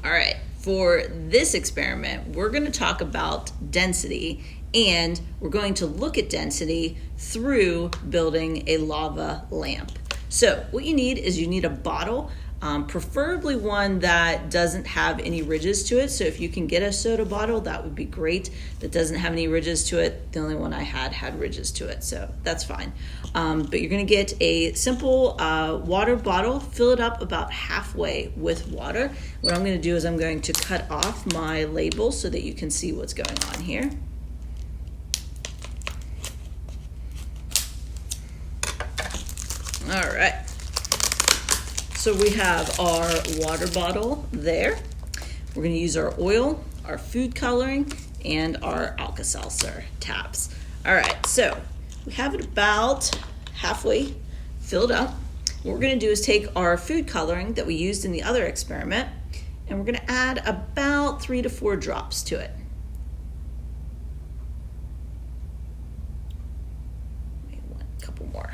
All right, for this experiment, we're going to talk about density, and we're going to look at density through building a lava lamp. So what you need is you need a bottle, preferably one that doesn't have any ridges to it. So if you can get a soda bottle, that would be great. That doesn't have any ridges to it. The only one I had ridges to it, so that's fine. But you're gonna get a simple water bottle, fill it up about halfway with water. What I'm gonna do is I'm going to cut off my label so that you can see what's going on here. All right. So we have our water bottle there. We're going to use our oil, our food coloring, and our Alka-Seltzer tabs. All right, so we have it about halfway filled up. What we're going to do is take our food coloring that we used in the other experiment, and we're going to add about 3 to 4 drops to it. Maybe a couple more.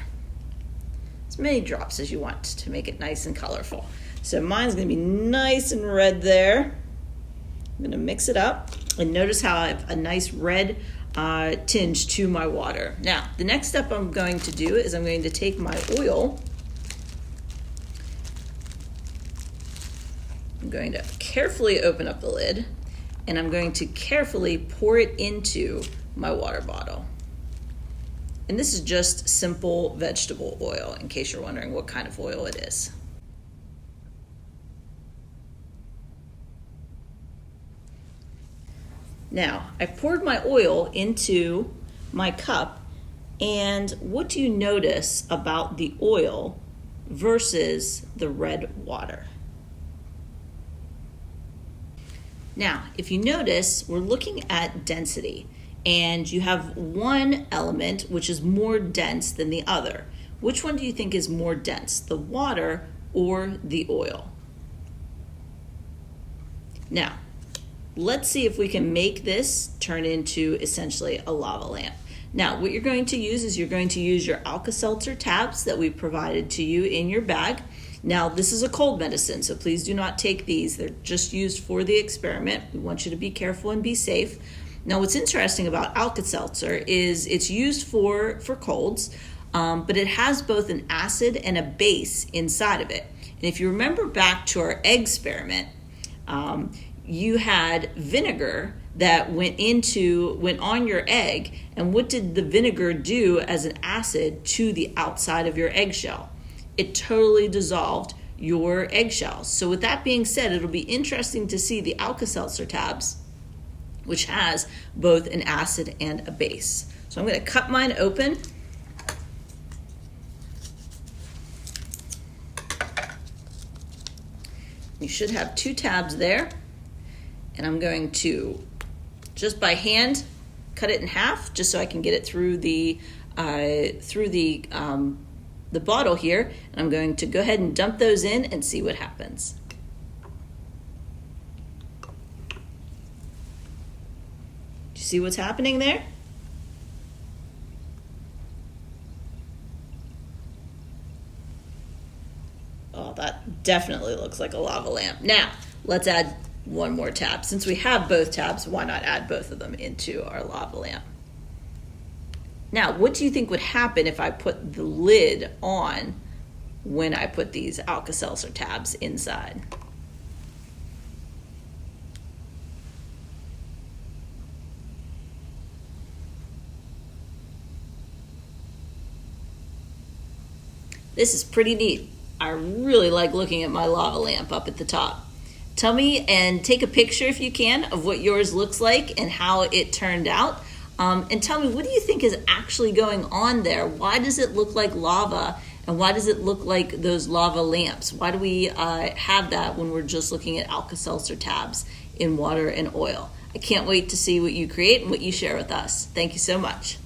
As many drops as you want to make it nice and colorful. So mine's gonna be nice and red there. I'm gonna mix it up, and notice how I have a nice red tinge to my water. Now, the next step I'm going to do is I'm going to take my oil. I'm going to carefully open up the lid, and I'm going to carefully pour it into my water bottle. And this is just simple vegetable oil, in case you're wondering what kind of oil it is. Now, I poured my oil into my cup, and what do you notice about the oil versus the red water? Now, if you notice, we're looking at density. And you have one element which is more dense than the other. Which one do you think is more dense, the water or the oil? Now, let's see if we can make this turn into essentially a lava lamp. Now, what you're going to use is you're going to use your Alka-Seltzer tabs that we provided to you in your bag. Now, this is a cold medicine, so please do not take these. They're just used for the experiment. We want you to be careful and be safe. Now, what's interesting about Alka-Seltzer is it's used for colds, but it has both an acid and a base inside of it. And if you remember back to our egg experiment, you had vinegar that went on your egg, and what did the vinegar do as an acid to the outside of your eggshell? It totally dissolved your eggshell. So with that being said, it'll be interesting to see the Alka-Seltzer tabs, which has both an acid and a base. So I'm going to cut mine open. You should have 2 tabs there. And I'm going to, just by hand, cut it in half, just so I can get it through the bottle here. And I'm going to go ahead and dump those in and see what happens. See what's happening there? Oh, that definitely looks like a lava lamp. Now, let's add one more tab. Since we have both tabs, why not add both of them into our lava lamp? Now, what do you think would happen if I put the lid on when I put these Alka-Seltzer tabs inside? This is pretty neat. I really like looking at my lava lamp up at the top. Tell me and take a picture if you can of what yours looks like and how it turned out. And tell me, what do you think is actually going on there? Why does it look like lava, and why does it look like those lava lamps? Why do we have that when we're just looking at Alka-Seltzer tabs in water and oil? I can't wait to see what you create and what you share with us. Thank you so much.